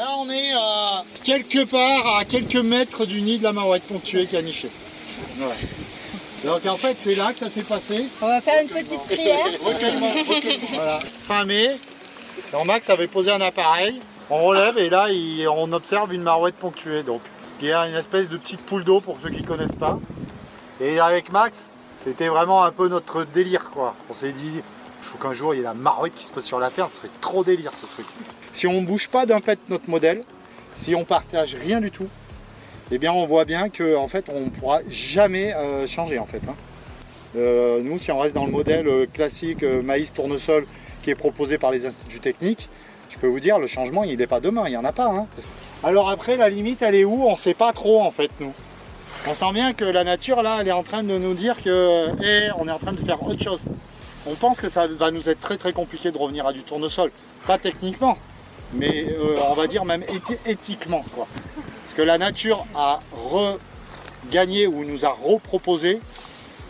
Là, on est quelque part à quelques mètres du nid de la marouette ponctuée qui a niché. Ouais. Donc en fait, c'est là que ça s'est passé. On va faire une petite prière. Voilà. Fin mai, donc Max avait posé un appareil. On relève et là, on observe une marouette ponctuée. Donc, qui est une espèce de petite poule d'eau pour ceux qui ne connaissent pas. Et avec Max, c'était vraiment un peu notre délire, quoi. On s'est dit, il faut qu'un jour il y ait la marouette qui se pose sur la ferme, ce serait trop délire ce truc. Si on ne bouge pas d'un pet notre modèle, si on partage rien du tout, eh bien on voit bien qu'en fait on ne pourra jamais changer en fait. Nous, si on reste dans le modèle classique maïs tournesol qui est proposé par les instituts techniques, je peux vous dire, le changement il n'est pas demain, il n'y en a pas. Hein. Alors après, la limite elle est où? On ne sait pas trop en fait nous. On sent bien que la nature là, elle est en train de nous dire que on est en train de faire autre chose. On pense que ça va nous être très très compliqué de revenir à du tournesol. Pas techniquement, mais on va dire même éthiquement, quoi. Parce que la nature a regagné ou nous a reproposé.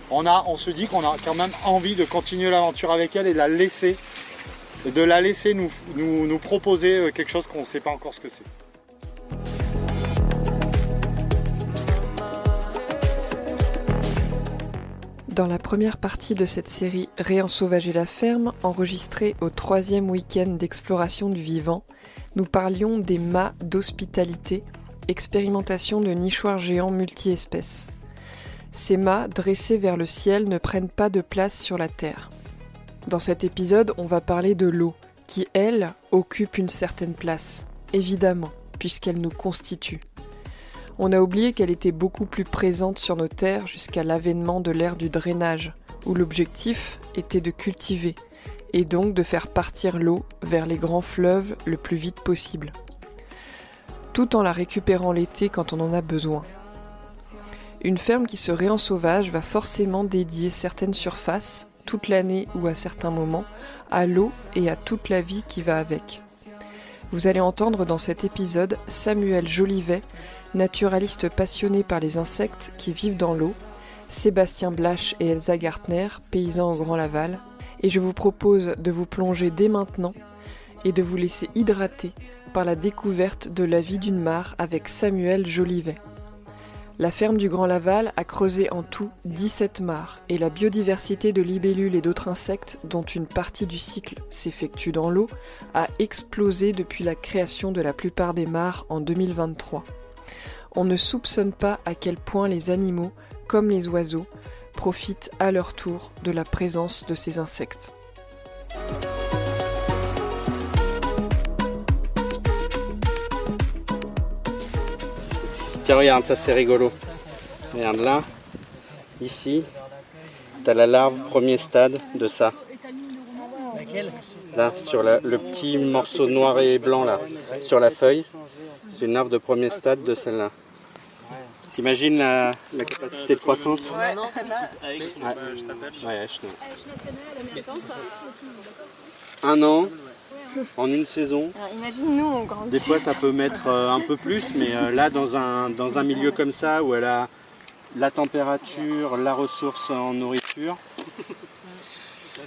On se dit qu'on a quand même envie de continuer l'aventure avec elle et de la laisser nous proposer quelque chose qu'on ne sait pas encore ce que c'est. Dans la première partie de cette série Réensauvager la ferme, enregistrée au 3e week-end d'exploration du vivant, nous parlions des mâts d'hospitalité, expérimentation de nichoirs géants multi-espèces. Ces mâts dressés vers le ciel ne prennent pas de place sur la terre. Dans cet épisode, on va parler de l'eau, qui, elle, occupe une certaine place, évidemment, puisqu'elle nous constitue. On a oublié qu'elle était beaucoup plus présente sur nos terres jusqu'à l'avènement de l'ère du drainage, où l'objectif était de cultiver, et donc de faire partir l'eau vers les grands fleuves le plus vite possible, tout en la récupérant l'été quand on en a besoin. Une ferme qui se réensauvage va forcément dédier certaines surfaces, toute l'année ou à certains moments, à l'eau et à toute la vie qui va avec. Vous allez entendre dans cet épisode Samuel Jolivet, naturaliste passionné par les insectes qui vivent dans l'eau, Sébastien Blache et Elsa Gartner, paysans au Grand Laval, et je vous propose de vous plonger dès maintenant et de vous laisser hydrater par la découverte de la vie d'une mare avec Samuel Jolivet. La ferme du Grand Laval a creusé en tout 17 mares et la biodiversité de libellules et d'autres insectes, dont une partie du cycle s'effectue dans l'eau, a explosé depuis la création de la plupart des mares en 2023. On ne soupçonne pas à quel point les animaux, comme les oiseaux, profitent à leur tour de la présence de ces insectes. Tiens, regarde, ça c'est rigolo. Regarde là, ici, t'as la larve premier stade de ça. Là, sur le petit morceau noir et blanc là, sur la feuille, c'est une larve de premier stade de celle-là. T'imagines la capacité de croissance? Ouais. Un an, en une saison. Alors, imagine nous on grandit. Des fois ça peut mettre un peu plus, mais là dans un milieu comme ça où elle a la température, la ressource en nourriture,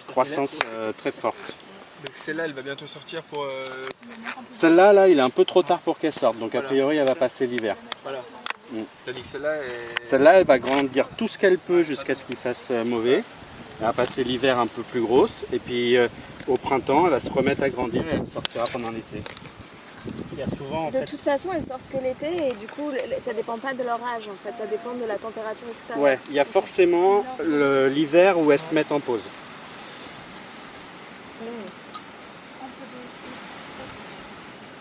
croissance très forte. Donc celle-là elle va bientôt sortir pour... Celle-là, là, il est un peu trop tard pour qu'elle sorte, donc a priori elle va passer l'hiver. Voilà. Tandis que Celle-là, elle va grandir tout ce qu'elle peut jusqu'à ce qu'il fasse mauvais. Elle va passer l'hiver un peu plus grosse, et puis au printemps, elle va se remettre à grandir et elle sortira pendant l'été. Il y a souvent, de toute façon, elles sortent que l'été et du coup, ça dépend pas de leur âge en fait, ça dépend de la température extérieure. Ouais, il y a forcément l'hiver où elles se mettent en pause.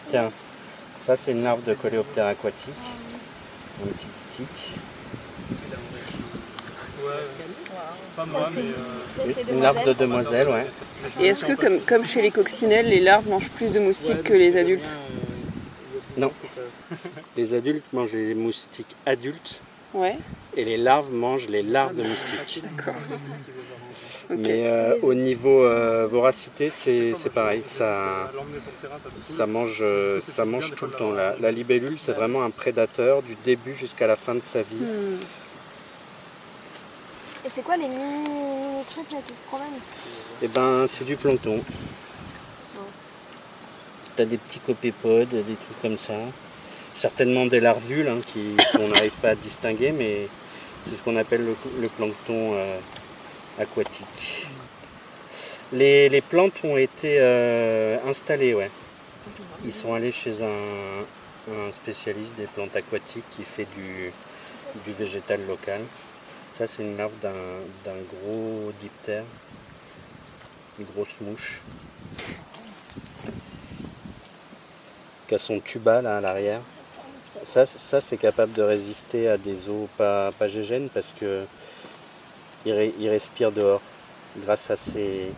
Tiens, ça c'est une larve de coléoptère aquatique, un petit tique. Une larve de demoiselle, ouais. Et est-ce que, comme chez les coccinelles, les larves mangent plus de moustiques que les adultes? Non. Les adultes mangent les moustiques adultes. Ouais. Et les larves mangent les larves de moustiques. D'accord. Mais au niveau voracité, c'est pareil. Ça mange tout le temps. La libellule, c'est vraiment un prédateur du début jusqu'à la fin de sa vie. Et c'est quoi les mini trucs là qui te promènent? Eh ben, c'est du plancton. tu as des petits copépodes, des trucs comme ça. Certainement des larvules hein, qu'on n'arrive pas à distinguer, mais c'est ce qu'on appelle le plancton aquatique. Les plantes ont été installées, ouais. Ils sont allés chez un spécialiste des plantes aquatiques qui fait du végétal local. Ça, c'est une larve d'un gros diptère, une grosse mouche, qui a son tuba là à l'arrière. Ça c'est capable de résister à des eaux pas gégènes parce que il respire dehors. Grâce à ces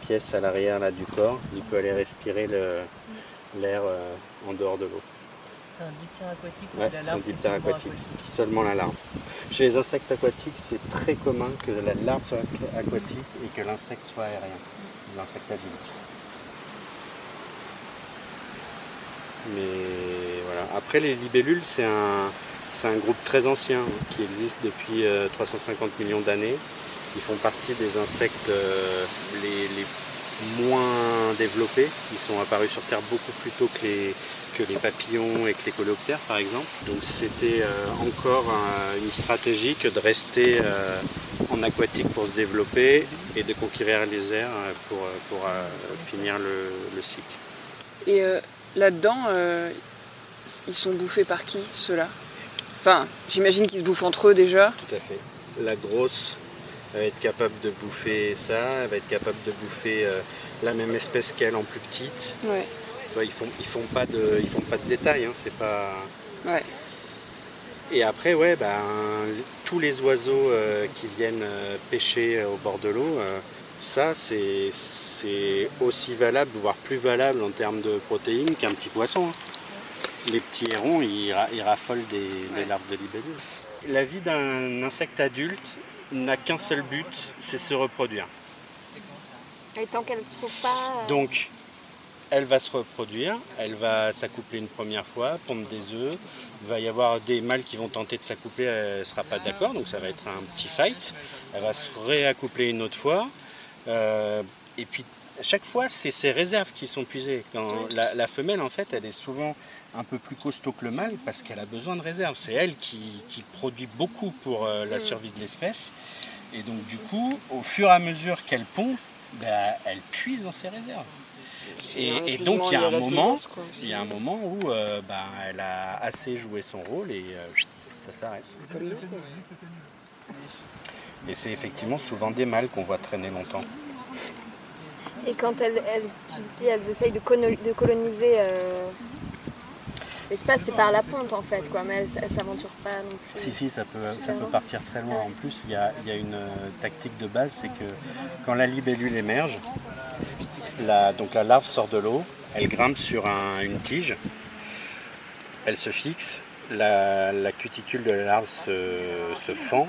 pièces à l'arrière là du corps, il peut aller respirer l'air en dehors de l'eau. C'est un diptère aquatique ou Ouais, c'est la c'est un larve qui est diptère seulement aquatique, seulement la larve. Chez les insectes aquatiques, c'est très commun que la larve soit aquatique et que l'insecte soit aérien, l'insecte adulte. Mais voilà. Après, les libellules, c'est un groupe très ancien hein, qui existe depuis 350 millions d'années. Ils font partie des insectes les moins développés. Ils sont apparus sur Terre beaucoup plus tôt que les papillons et que les coléoptères par exemple. Donc c'était encore une stratégie que de rester en aquatique pour se développer et de conquérir les airs pour finir le cycle. Et là-dedans, ils sont bouffés par qui, ceux-là? Enfin, j'imagine qu'ils se bouffent entre eux déjà. Tout à fait. La grosse, elle va être capable de bouffer ça, elle va être capable de bouffer la même espèce qu'elle en plus petite. Ouais. Ils font pas de détails, hein, c'est pas. Ouais. Et après, ouais, tous les oiseaux qui viennent pêcher au bord de l'eau, ça c'est aussi valable, voire plus valable en termes de protéines qu'un petit poisson. Hein. Les petits hérons, ils raffolent des larves de libellules. La vie d'un insecte adulte n'a qu'un seul but, c'est se reproduire. Et tant qu'elle ne trouve pas... Donc, elle va se reproduire, elle va s'accoupler une première fois, pondre des œufs. Il va y avoir des mâles qui vont tenter de s'accoupler, elle ne sera pas d'accord, donc ça va être un petit fight. Elle va se réaccoupler une autre fois. Et puis, à chaque fois, c'est ses réserves qui sont puisées. Quand la femelle, en fait, elle est souvent un peu plus costaud que le mâle parce qu'elle a besoin de réserves. C'est elle qui produit beaucoup pour la survie de l'espèce. Et donc, du coup, au fur et à mesure qu'elle pond, elle puise dans ses réserves. Et donc il y a un moment où elle a assez joué son rôle et ça s'arrête. Et c'est effectivement souvent des mâles qu'on voit traîner longtemps. Et quand tu dis elles essayent de coloniser l'espace, c'est par la ponte en fait, quoi, mais elles s'aventurent pas non plus. Si, ça peut partir très loin. En plus, il y a une tactique de base, c'est que quand la libellule émerge, donc la larve sort de l'eau, elle grimpe sur une tige, elle se fixe, la cuticule de la larve se fend,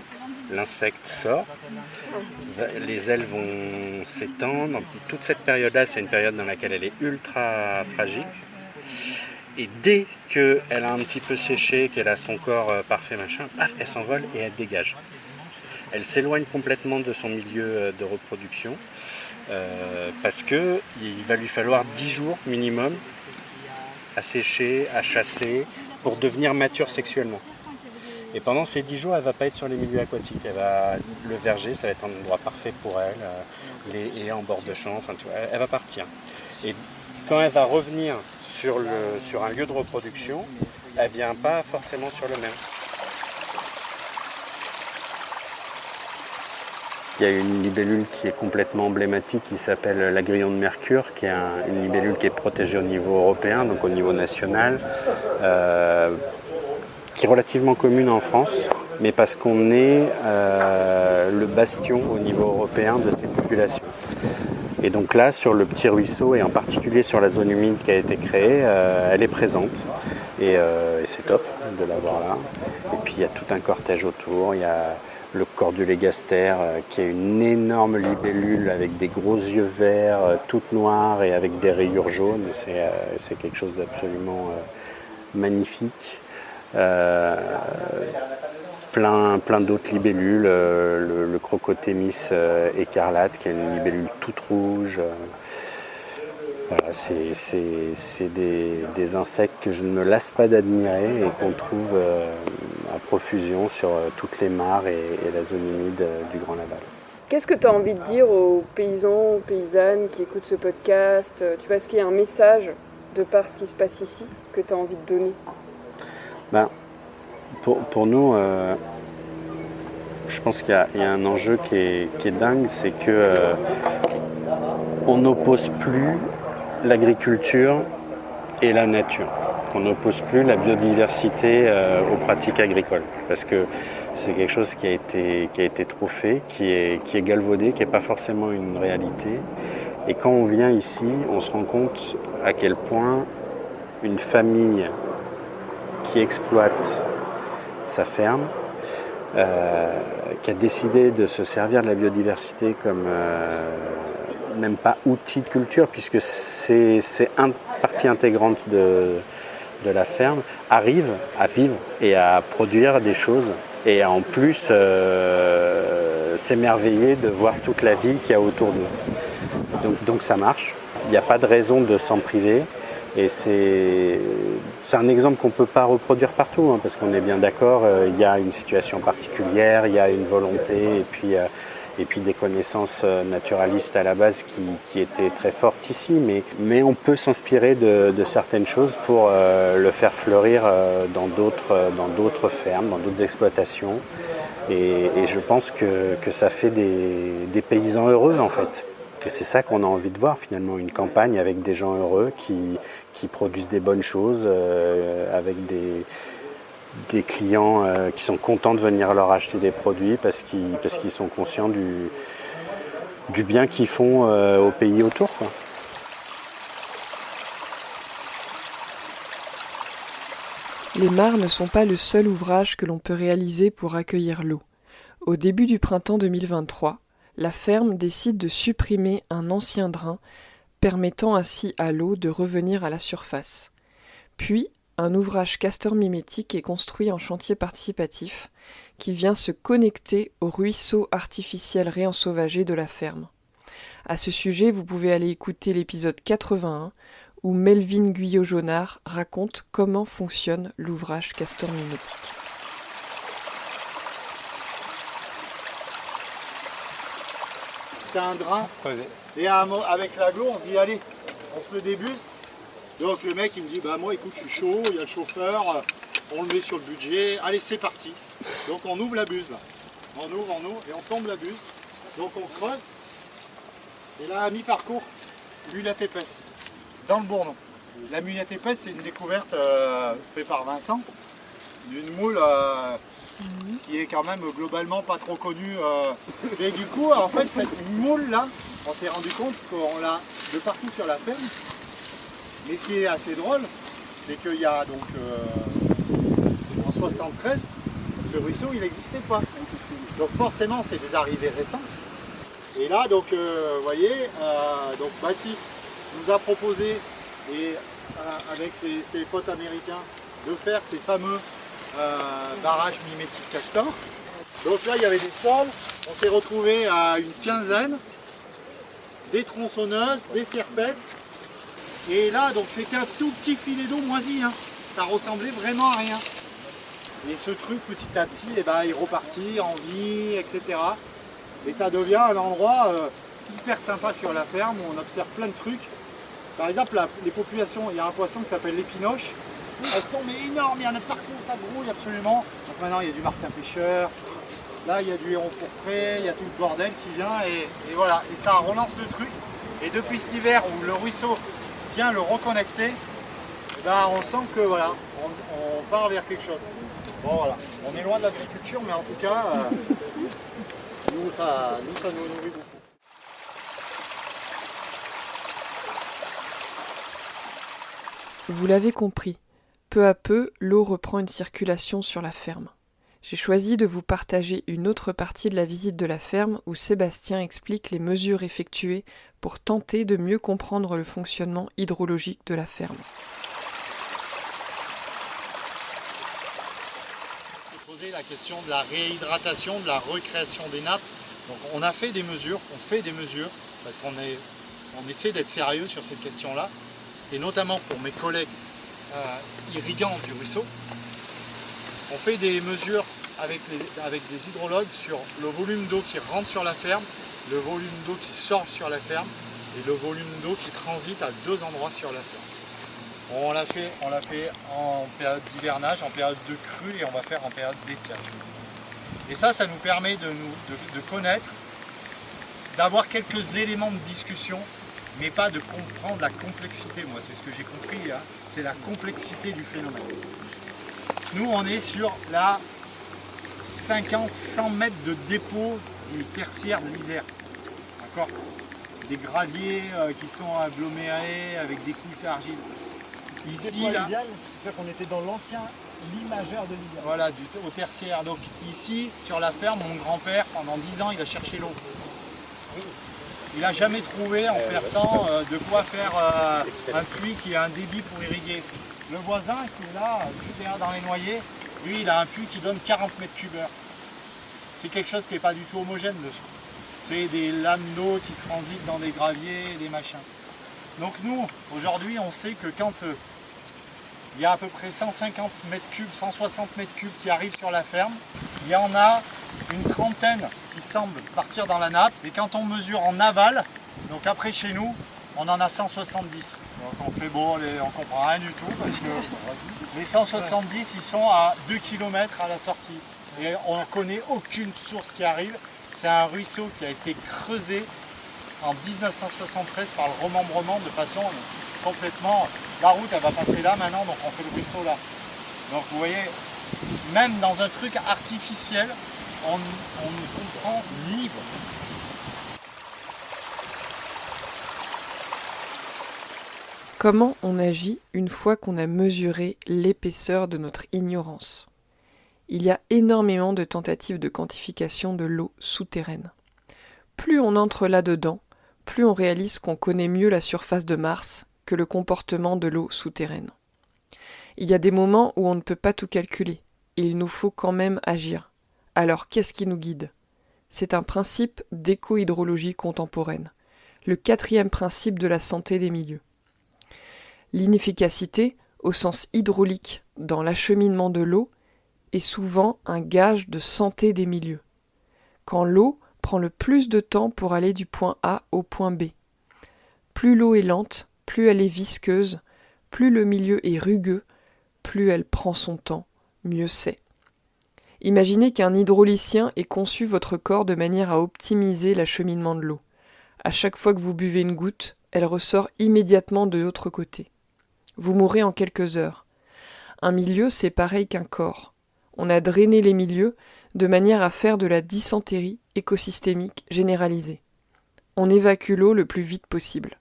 l'insecte sort, les ailes vont s'étendre. Toute cette période-là, c'est une période dans laquelle elle est ultra fragile. Et dès qu'elle a un petit peu séché, qu'elle a son corps parfait, machin, paf, elle s'envole et elle dégage. Elle s'éloigne complètement de son milieu de reproduction. Parce qu'il va lui falloir 10 jours minimum à sécher, à chasser, pour devenir mature sexuellement. Et pendant ces 10 jours, elle ne va pas être sur les milieux aquatiques. Le verger, ça va être un endroit parfait pour elle, les haies en bord de champ, enfin, elle va partir. Et quand elle va revenir sur un lieu de reproduction, elle ne vient pas forcément sur le même. Il y a une libellule qui est complètement emblématique qui s'appelle l'agrillon de mercure, qui est une libellule qui est protégée au niveau européen, donc au niveau national, qui est relativement commune en France, mais parce qu'on est le bastion au niveau européen de ces populations. Et donc là, sur le petit ruisseau, et en particulier sur la zone humide qui a été créée, elle est présente. Et c'est top de l'avoir là. Et puis il y a tout un cortège autour. Il y a le cordulégaster qui est une énorme libellule avec des gros yeux verts, toute noire et avec des rayures jaunes. C'est quelque chose d'absolument magnifique. Plein d'autres libellules, le crocothémis écarlate qui est une libellule toute rouge. Voilà, c'est des insectes que je ne me lasse pas d'admirer et qu'on trouve à profusion sur toutes les mares et la zone humide du Grand Laval. Qu'est-ce que tu as envie de dire aux paysans, aux paysannes qui écoutent ce podcast? Tu vois, est-ce qu'il y a un message de par ce qui se passe ici que tu as envie de donner? Pour nous, je pense qu'il y a un enjeu qui est dingue, c'est que on n'oppose plus l'agriculture et la nature. Qu'on n'oppose plus la biodiversité aux pratiques agricoles. Parce que c'est quelque chose qui a été trop fait, qui est galvaudé, qui n'est pas forcément une réalité. Et quand on vient ici, on se rend compte à quel point une famille qui exploite sa ferme, qui a décidé de se servir de la biodiversité comme même pas outil de culture, puisque c'est une partie intégrante de la ferme, arrive à vivre et à produire des choses et à en plus s'émerveiller de voir toute la vie qu'il y a autour de nous. Donc ça marche, il n'y a pas de raison de s'en priver et c'est un exemple qu'on ne peut pas reproduire partout, hein, parce qu'on est bien d'accord, il y a une situation particulière, il y a une volonté et puis des connaissances naturalistes à la base qui étaient très fortes ici, mais on peut s'inspirer de certaines choses pour le faire fleurir dans d'autres fermes, dans d'autres exploitations. Et je pense que ça fait des paysans heureux en fait. Et c'est ça qu'on a envie de voir finalement, une campagne avec des gens heureux qui produisent des bonnes choses, avec des clients qui sont contents de venir leur acheter des produits parce qu'ils sont conscients du bien qu'ils font au pays autour, quoi. Les mares ne sont pas le seul ouvrage que l'on peut réaliser pour accueillir l'eau. Au début du printemps 2023, la ferme décide de supprimer un ancien drain, permettant ainsi à l'eau de revenir à la surface. Puis, un ouvrage castor mimétique est construit en chantier participatif qui vient se connecter au ruisseau artificiel réensauvagé de la ferme. À ce sujet, vous pouvez aller écouter l'épisode 81 où Melvin Guyot-Jonard raconte comment fonctionne l'ouvrage castor mimétique. C'est un drain et avec l'aglo on se dit allez, on se le débute. Donc le mec il me dit bah moi écoute je suis chaud, il y a le chauffeur, on le met sur le budget, allez c'est parti. Donc on ouvre la buse là, on ouvre et on tombe la buse. Donc on creuse et là à mi-parcours, mulette épaisse dans le bourdon. La mulette épaisse c'est une découverte faite par Vincent d'une moule qui est quand même globalement pas trop connue. Et du coup en fait cette moule là, on s'est rendu compte qu'on l'a de partout sur la ferme. Mais ce qui est assez drôle, c'est qu'il y a donc en 73, ce ruisseau il n'existait pas. Donc forcément c'est des arrivées récentes. Et là donc vous voyez, donc Baptiste nous a proposé et avec ses potes américains de faire ces fameux barrages mimétiques castor. Donc là il y avait des sols, on s'est retrouvé à une quinzaine, des tronçonneuses, des serpettes. Et là, donc c'était un tout petit filet d'eau moisi, hein. Ça ressemblait vraiment à rien. Et ce truc, petit à petit, eh ben, il repartit en vie, etc. Et ça devient un endroit hyper sympa sur la ferme où on observe plein de trucs. Par exemple, les populations, il y a un poisson qui s'appelle l'épinoche. Elles sont mais énormes, il y en a partout, ça grouille absolument. Donc maintenant, il y a du martin pêcheur. Là, il y a du héron pourpré, il y a tout le bordel qui vient et voilà. Et ça relance le truc. Et depuis cet hiver où le ruisseau vient le reconnecter, ben on sent que voilà, on part vers quelque chose. Bon voilà, on est loin de l'agriculture, mais en tout cas, nous ça nous nourrit beaucoup. Vous l'avez compris, peu à peu, l'eau reprend une circulation sur la ferme. J'ai choisi de vous partager une autre partie de la visite de la ferme où Sébastien explique les mesures effectuées pour tenter de mieux comprendre le fonctionnement hydrologique de la ferme. On s'est posé la question de la réhydratation, de la recréation des nappes. Donc on a fait des mesures, on fait des mesures, parce qu'on est on essaie d'être sérieux sur cette question-là, et notamment pour mes collègues irrigants du ruisseau. On fait des mesures avec des hydrologues sur le volume d'eau qui rentre sur la ferme, le volume d'eau qui sort sur la ferme et le volume d'eau qui transite à 2 endroits sur la ferme. On l'a fait en période d'hivernage, en période de crue et on va faire en période d'étiage. Et ça nous permet de connaître, d'avoir quelques éléments de discussion, mais pas de comprendre la complexité. Moi, c'est ce que j'ai compris, hein, c'est la complexité du phénomène. Nous, on est sur la 50-100 mètres de dépôt du tertiaire de l'Isère. D'accord ? Des graviers qui sont agglomérés avec des couches d'argile. Ici, là, c'est-à-dire qu'on était dans l'ancien lit majeur de l'Isère. Voilà, au tertiaire. Donc ici, sur la ferme, mon grand-père, pendant 10 ans, il a cherché l'eau. Il n'a jamais trouvé, en perçant, de quoi faire un puits qui a un débit pour irriguer. Le voisin qui est là, juste derrière dans les noyers, lui, il a un puits qui donne 40 mètres cubes heure. C'est quelque chose qui n'est pas du tout homogène dessous. C'est des lames d'eau qui transitent dans des graviers et des machins. Donc nous, aujourd'hui, on sait que quand il y a à peu près 150 mètres cubes, 160 mètres cubes qui arrivent sur la ferme, il y en a une trentaine qui semblent partir dans la nappe. Et quand on mesure en aval, donc après chez nous, on en a 170. Donc on fait bon, on comprend rien du tout parce que les 170, ils sont à 2 km à la sortie. Et on ne connaît aucune source qui arrive. C'est un ruisseau qui a été creusé en 1973 par le remembrement de façon complètement... La route, elle va passer là maintenant, donc on fait le ruisseau là. Donc vous voyez, même dans un truc artificiel, on ne comprend libre. Comment on agit une fois qu'on a mesuré l'épaisseur de notre ignorance ? Il y a énormément de tentatives de quantification de l'eau souterraine. Plus on entre là-dedans, plus on réalise qu'on connaît mieux la surface de Mars que le comportement de l'eau souterraine. Il y a des moments où on ne peut pas tout calculer, et il nous faut quand même agir. Alors qu'est-ce qui nous guide ? C'est un principe d'éco-hydrologie contemporaine, le 4e principe de la santé des milieux. L'inefficacité, au sens hydraulique, dans l'acheminement de l'eau, est souvent un gage de santé des milieux. Quand l'eau prend le plus de temps pour aller du point A au point B. Plus l'eau est lente, plus elle est visqueuse, plus le milieu est rugueux, plus elle prend son temps, mieux c'est. Imaginez qu'un hydraulicien ait conçu votre corps de manière à optimiser l'acheminement de l'eau. À chaque fois que vous buvez une goutte, elle ressort immédiatement de l'autre côté. Vous mourrez en quelques heures. Un milieu, c'est pareil qu'un corps. On a drainé les milieux de manière à faire de la dysentérie écosystémique généralisée. On évacue l'eau le plus vite possible.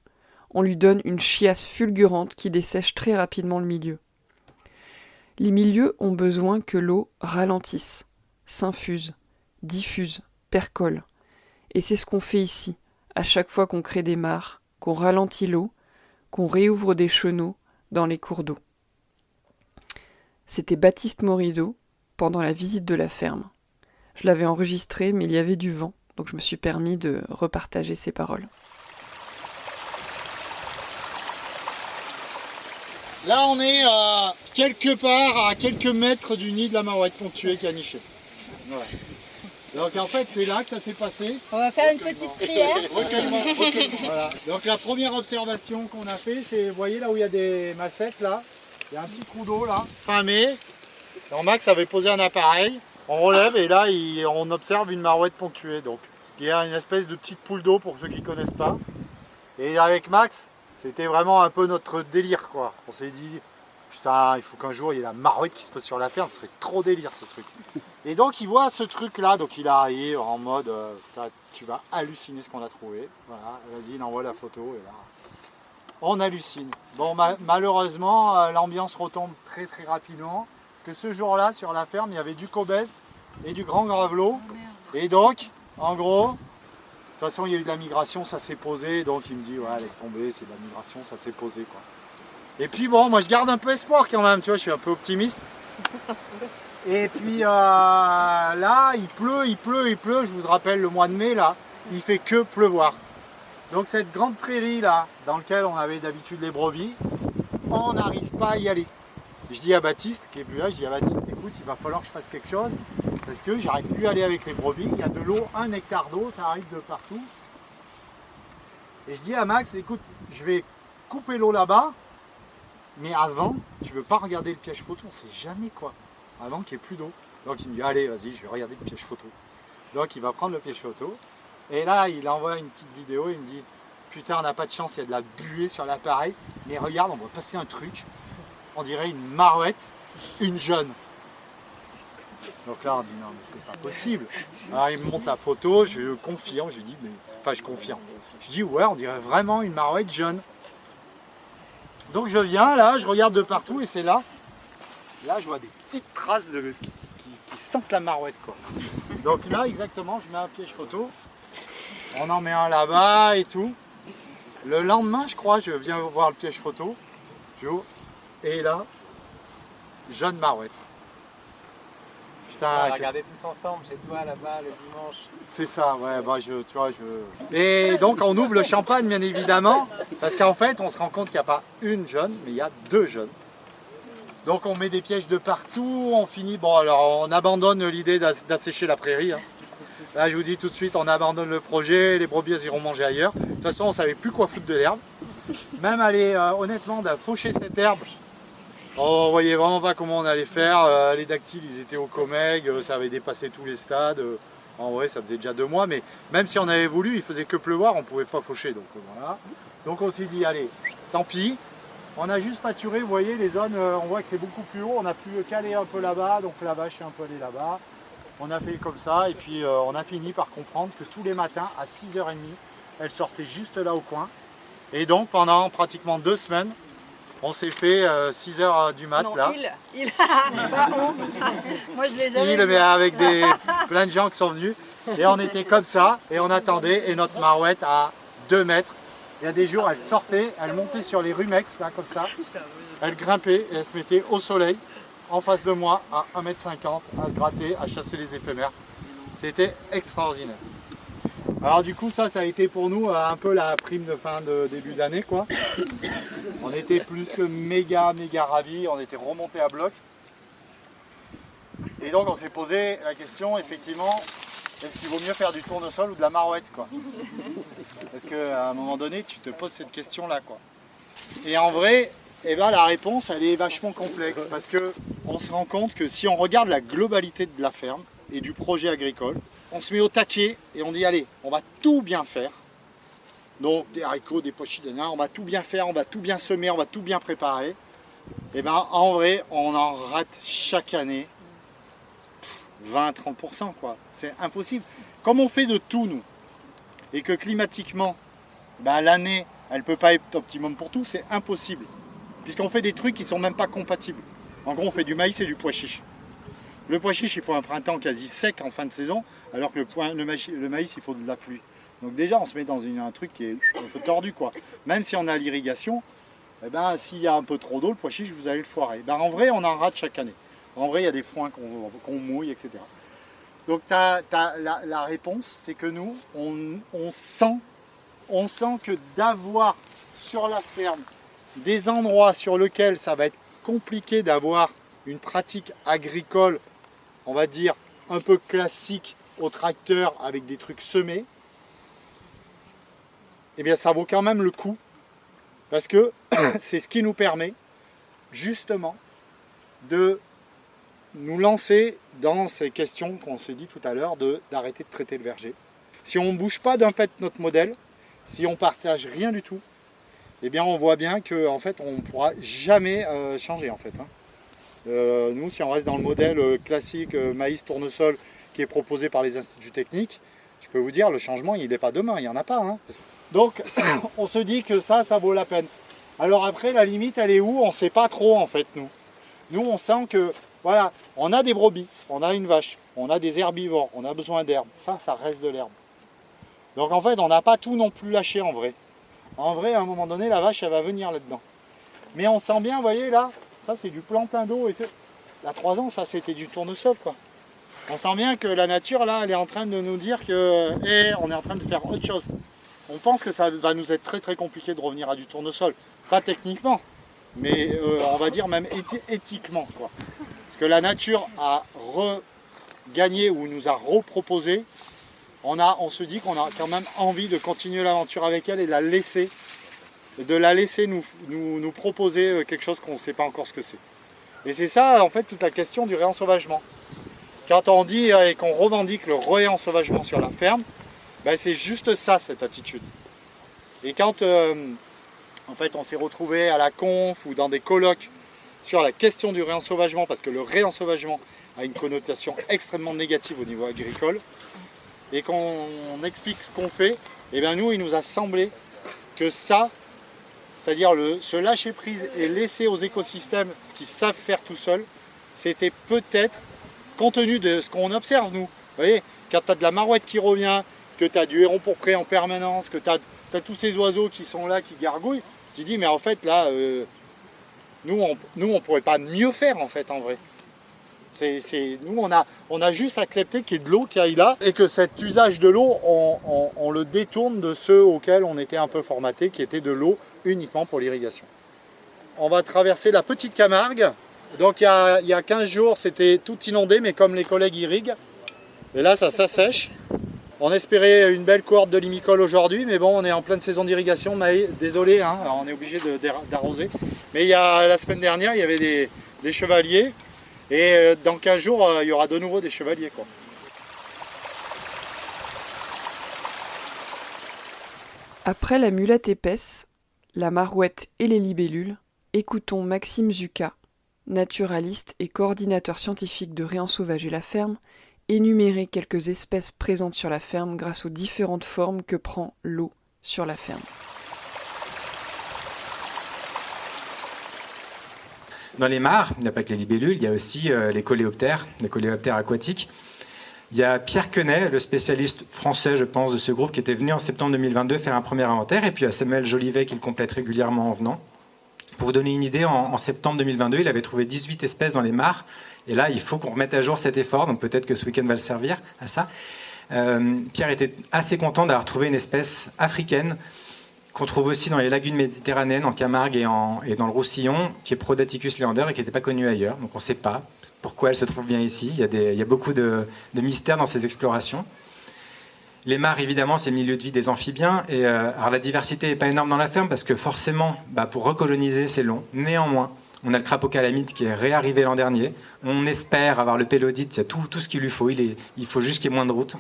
On lui donne une chiasse fulgurante qui dessèche très rapidement le milieu. Les milieux ont besoin que l'eau ralentisse, s'infuse, diffuse, percole. Et c'est ce qu'on fait ici, à chaque fois qu'on crée des mares, qu'on ralentit l'eau, qu'on réouvre des chenaux dans les cours d'eau. C'était Baptiste Morisot pendant la visite de la ferme. Je l'avais enregistré, mais il y avait du vent, donc je me suis permis de repartager ses paroles. Là, on est quelque part à quelques mètres du nid de la marouette ponctuée qui a niché. Voilà. Donc en fait, c'est là que ça s'est passé. On va faire une petite prière. Recueillement. Voilà. Donc la première observation qu'on a fait, c'est, vous voyez là où il y a des massettes là, il y a un petit trou d'eau là. Fin mai, Max avait posé un appareil, on relève et là on observe une marouette ponctuée. Donc il y a une espèce de petite poule d'eau pour ceux qui ne connaissent pas. Et avec Max, c'était vraiment un peu notre délire quoi. On s'est dit, putain, il faut qu'un jour il y ait la marouette qui se pose sur la ferme, ce serait trop délire ce truc. Et donc il voit ce truc là, donc il arrive en mode, tu vas halluciner ce qu'on a trouvé. Voilà, vas-y, il envoie la photo et là, on hallucine. Bon, malheureusement, l'ambiance retombe très très rapidement. Parce que ce jour-là, sur la ferme, il y avait du cobèze et du grand gravelot. Et donc, en gros, de toute façon, il y a eu de la migration, ça s'est posé. Donc il me dit, ouais, laisse tomber, c'est de la migration, ça s'est posé quoi. Et puis bon, moi je garde un peu espoir quand même, tu vois, je suis un peu optimiste. Et puis là, il pleut, je vous rappelle le mois de mai là, il fait que pleuvoir. Donc cette grande prairie là, dans laquelle on avait d'habitude les brebis, on n'arrive pas à y aller. Je dis à Baptiste, qui est plus là, je dis à Baptiste, écoute, il va falloir que je fasse quelque chose, parce que j'arrive plus à aller avec les brebis, il y a de l'eau, 1 hectare d'eau, ça arrive de partout. Et je dis à Max, écoute, je vais couper l'eau là-bas, mais avant, tu veux pas regarder le piège photo, on sait jamais quoi, avant qu'il n'y ait plus d'eau. Donc il me dit, allez, vas-y, je vais regarder le piège photo. Donc il va prendre le piège photo, et là, il envoie une petite vidéo, il me dit, putain, on n'a pas de chance, il y a de la buée sur l'appareil, mais regarde, on va passer un truc, on dirait une marouette, une jeune. Donc là, on dit, non, mais c'est pas possible. Alors il me montre la photo, je confirme, je dis, mais, enfin je confirme. Je dis, ouais, on dirait vraiment une marouette jeune. Donc je viens là, je regarde de partout et c'est là. Là, je vois des petites traces qui sentent la marouette, quoi. Donc là, exactement, je mets un piège photo. On en met un là-bas et tout. Le lendemain, je crois, je viens voir le piège photo. J'ouvre. Et là, jeune marouette. Putain, On va regarder tous ensemble chez toi là-bas le dimanche. c'est ça, ouais, bah tu vois, Et donc on ouvre le champagne bien évidemment, parce qu'en fait on se rend compte qu'il n'y a pas une jeune, mais il y a 2 jeunes. Donc on met des pièges de partout, on finit, bon alors on abandonne l'idée d'assécher la prairie. Hein. Là je vous dis tout de suite, on abandonne le projet, les brebis elles iront manger ailleurs. De toute façon on ne savait plus quoi foutre de l'herbe. Même aller honnêtement faucher cette herbe, on voyait vraiment pas comment on allait faire. Les dactyles ils étaient au Comègue, ça avait dépassé tous les stades. En vrai ça faisait déjà 2 mois, mais même si on avait voulu, il faisait que pleuvoir, on ne pouvait pas faucher. Donc voilà. Donc on s'est dit allez, tant pis. On a juste pâturé, vous voyez les zones, on voit que c'est beaucoup plus haut, on a pu caler un peu là-bas, donc là-bas je suis un peu allé là-bas. On a fait comme ça et puis on a fini par comprendre que tous les matins à 6h30, elle sortait juste là au coin. Et donc pendant pratiquement 2 semaines, on s'est fait 6h du mat là. Il pas on. Moi je l'ai jamais Mais avec plein de gens qui sont venus. Et on était comme ça et on attendait et notre marouette à 2 mètres. Il y a des jours elle sortait, elle montait sur les rumex là comme ça. Elle grimpait et elle se mettait au soleil en face de moi à 1m50 à se gratter, à chasser les éphémères. C'était extraordinaire. Alors du coup ça a été pour nous un peu la prime de fin de début d'année quoi. On était plus que méga ravis, on était remontés à bloc. Et donc on s'est posé la question effectivement, est-ce qu'il vaut mieux faire du tournesol ou de la marouette quoi? Parce qu'à un moment donné tu te poses cette question là quoi. Et en vrai, eh ben, la réponse elle est vachement complexe parce qu'on se rend compte que si on regarde la globalité de la ferme et du projet agricole, on se met au taquet et on dit allez, on va tout bien faire. Donc des haricots, des pois chiches, on va tout bien faire, on va tout bien semer, on va tout bien préparer. Et ben en vrai, on en rate chaque année 20-30% quoi. C'est impossible. Comme on fait de tout nous, et que climatiquement, ben, l'année, elle ne peut pas être optimum pour tout, c'est impossible. Puisqu'on fait des trucs qui ne sont même pas compatibles. En gros, on fait du maïs et du pois chiche. Le pois chiche, il faut un printemps quasi sec en fin de saison, alors que le maïs, il faut de la pluie. Donc déjà, on se met dans un truc qui est un peu tordu, quoi. Même si on a l'irrigation, eh ben, s'il y a un peu trop d'eau, le pois chiche, vous allez le foirer. Ben, en vrai, on en rate chaque année. En vrai, il y a des foins qu'on mouille, etc. Donc la réponse, c'est que nous, on sent que d'avoir sur la ferme des endroits sur lesquels ça va être compliqué d'avoir une pratique agricole, on va dire, un peu classique au tracteur avec des trucs semés, eh bien ça vaut quand même le coup parce que c'est ce qui nous permet justement de nous lancer dans ces questions qu'on s'est dit tout à l'heure d'arrêter de traiter le verger. Si on ne bouge pas d'un pet notre modèle, si on ne partage rien du tout, eh bien on voit bien qu'en en fait on ne pourra jamais changer en fait. Nous, si on reste dans le modèle classique maïs tournesol qui est proposé par les instituts techniques, je peux vous dire le changement il n'est pas demain, il n'y en a pas. Hein. Donc on se dit que ça vaut la peine. Alors après la limite elle est où? On ne sait pas trop en fait nous. Nous on sent que voilà, on a des brebis, on a une vache, on a des herbivores, on a besoin d'herbe. Ça reste de l'herbe. Donc en fait on n'a pas tout non plus lâché en vrai. En vrai à un moment donné la vache elle va venir là-dedans. Mais on sent bien, vous voyez là, ça c'est du plantain d'eau et il y a 3 ans ça c'était du tournesol quoi. On sent bien que la nature là elle est en train de nous dire que on est en train de faire autre chose. on pense que ça va nous être très très compliqué de revenir à du tournesol. Pas techniquement, mais on va dire même éthiquement, quoi. Parce que la nature a regagné ou nous a reproposé. On se dit qu'on a quand même envie de continuer l'aventure avec elle et de la laisser nous proposer quelque chose qu'on ne sait pas encore ce que c'est. Et c'est ça en fait toute la question du réensauvagement. Quand on dit et qu'on revendique le réensauvagement sur la ferme, ben c'est juste ça cette attitude. Et quand en fait on s'est retrouvé à la conf ou dans des colloques sur la question du réensauvagement, parce que le réensauvagement a une connotation extrêmement négative au niveau agricole, et qu'on explique ce qu'on fait, et bien nous il nous a semblé que ça, c'est-à-dire se lâcher prise et laisser aux écosystèmes ce qu'ils savent faire tout seuls, c'était peut-être, compte tenu de ce qu'on observe nous, vous voyez, quand tu as de la marouette qui revient, que tu as du héron pourpré en permanence, que tu as tous ces oiseaux qui sont là, qui gargouillent, tu dis mais en fait là, nous on pourrait pas mieux faire en fait en vrai. Nous on a juste accepté qu'il y ait de l'eau qui aille là et que cet usage de l'eau, on le détourne de ceux auxquels on était un peu formaté, qui était de l'eau uniquement pour l'irrigation. On va traverser la Petite Camargue. Donc il y a 15 jours c'était tout inondé, mais comme les collègues irriguent, et là ça s'assèche. On espérait une belle cohorte de limicole aujourd'hui, mais bon on est en pleine saison d'irrigation, désolé, hein, on est obligé d'arroser. Mais la semaine dernière il y avait des chevaliers. Et dans 15 jours, il y aura de nouveau des chevaliers, quoi. Après la mulette épaisse, la marouette et les libellules, écoutons Maxime Zucca, naturaliste et coordinateur scientifique de Réensauvager la ferme, énumérer quelques espèces présentes sur la ferme grâce aux différentes formes que prend l'eau sur la ferme. Dans les mares, il n'y a pas que les libellules, il y a aussi les coléoptères aquatiques. Il y a Pierre Quenet, le spécialiste français, je pense, de ce groupe, qui était venu en septembre 2022 faire un premier inventaire, et puis il y a Samuel Jolivet qui le complète régulièrement en venant. Pour vous donner une idée, en septembre 2022, il avait trouvé 18 espèces dans les mares, et là, il faut qu'on remette à jour cet effort, donc peut-être que ce week-end va le servir à ça. Pierre était assez content d'avoir trouvé une espèce africaine, qu'on trouve aussi dans les lagunes méditerranéennes, en Camargue et dans le Roussillon, qui est Prodaticus leander et qui n'était pas connue ailleurs. Donc on ne sait pas pourquoi elle se trouve bien ici. Il y a beaucoup de mystères dans ces explorations. Les mares, évidemment, c'est le milieu de vie des amphibiens. Et alors la diversité n'est pas énorme dans la ferme parce que forcément, pour recoloniser, c'est long. Néanmoins, on a le crapaud calamite qui est réarrivé l'an dernier. On espère avoir le pélodite, il y a tout ce qu'il lui faut. Il faut juste qu'il y ait moins de routes.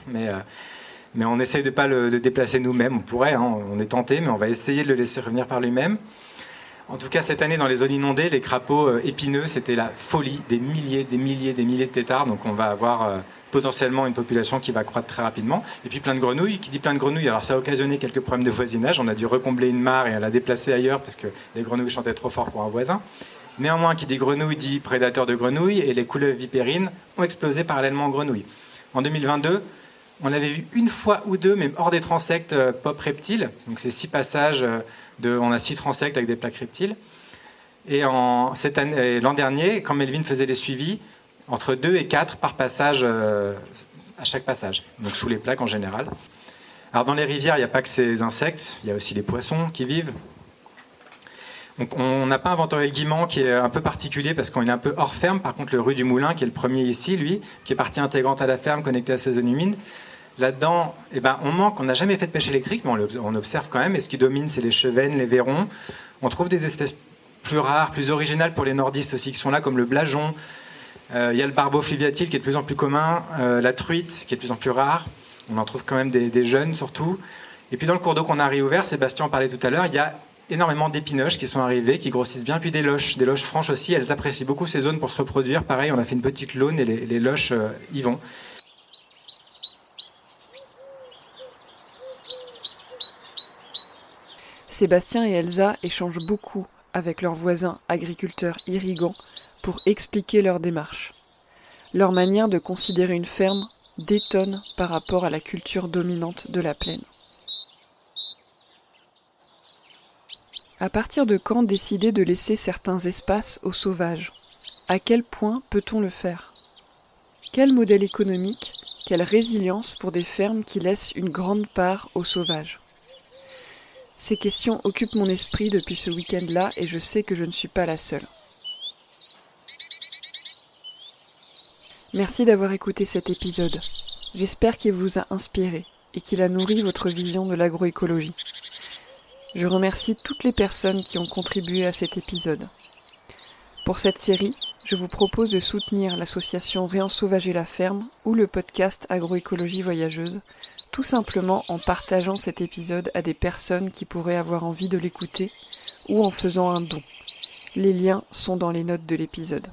Mais on essaye de ne pas le déplacer nous-mêmes. On pourrait, hein, on est tenté, mais on va essayer de le laisser revenir par lui-même. En tout cas, cette année, dans les zones inondées, les crapauds épineux, c'était la folie, des milliers de têtards. Donc on va avoir potentiellement une population qui va croître très rapidement. Et puis plein de grenouilles. Qui dit plein de grenouilles, alors ça a occasionné quelques problèmes de voisinage. On a dû recombler une mare et la déplacer ailleurs parce que les grenouilles chantaient trop fort pour un voisin. Néanmoins, qui dit grenouille dit prédateur de grenouilles, et les couleuvres vipérines ont explosé parallèlement aux grenouilles. En 2022, on l'avait vu une fois ou deux, même hors des transects pop reptiles. Donc c'est 6 passages, on a 6 transects avec des plaques reptiles. Et l'an dernier, quand Melvin faisait les suivis, entre 2 et 4 par passage à chaque passage, donc sous les plaques en général. Alors dans les rivières, il n'y a pas que ces insectes, il y a aussi les poissons qui vivent. Donc on n'a pas inventorié le guimand qui est un peu particulier parce qu'on est un peu hors ferme. Par contre, le rue du Moulin, qui est le premier ici, lui, qui est partie intégrante à la ferme, connecté à ses zones humides, là-dedans, on n'a jamais fait de pêche électrique, mais on observe quand même. Et ce qui domine, c'est les chevennes, les vairons. On trouve des espèces plus rares, plus originales pour les nordistes aussi, qui sont là, comme le blajon. Il y a le barbeau fluviatile qui est de plus en plus commun, la truite qui est de plus en plus rare. On en trouve quand même des jeunes surtout. Et puis dans le cours d'eau qu'on a réouvert, Sébastien en parlait tout à l'heure, il y a énormément d'épinoches qui sont arrivées, qui grossissent bien, puis des loches franches aussi. Elles apprécient beaucoup ces zones pour se reproduire. Pareil, on a fait une petite laune et les loches y vont. Sébastien et Elsa échangent beaucoup avec leurs voisins agriculteurs irrigants pour expliquer leur démarche. Leur manière de considérer une ferme détonne par rapport à la culture dominante de la plaine. À partir de quand décider de laisser certains espaces aux sauvages ? À quel point peut-on le faire ? Quel modèle économique, quelle résilience pour des fermes qui laissent une grande part aux sauvages ? Ces questions occupent mon esprit depuis ce week-end-là et je sais que je ne suis pas la seule. Merci d'avoir écouté cet épisode. J'espère qu'il vous a inspiré et qu'il a nourri votre vision de l'agroécologie. Je remercie toutes les personnes qui ont contribué à cet épisode. Pour cette série, je vous propose de soutenir l'association Réensauvager la ferme ou le podcast Agroécologie Voyageuse, tout simplement en partageant cet épisode à des personnes qui pourraient avoir envie de l'écouter ou en faisant un don. Les liens sont dans les notes de l'épisode.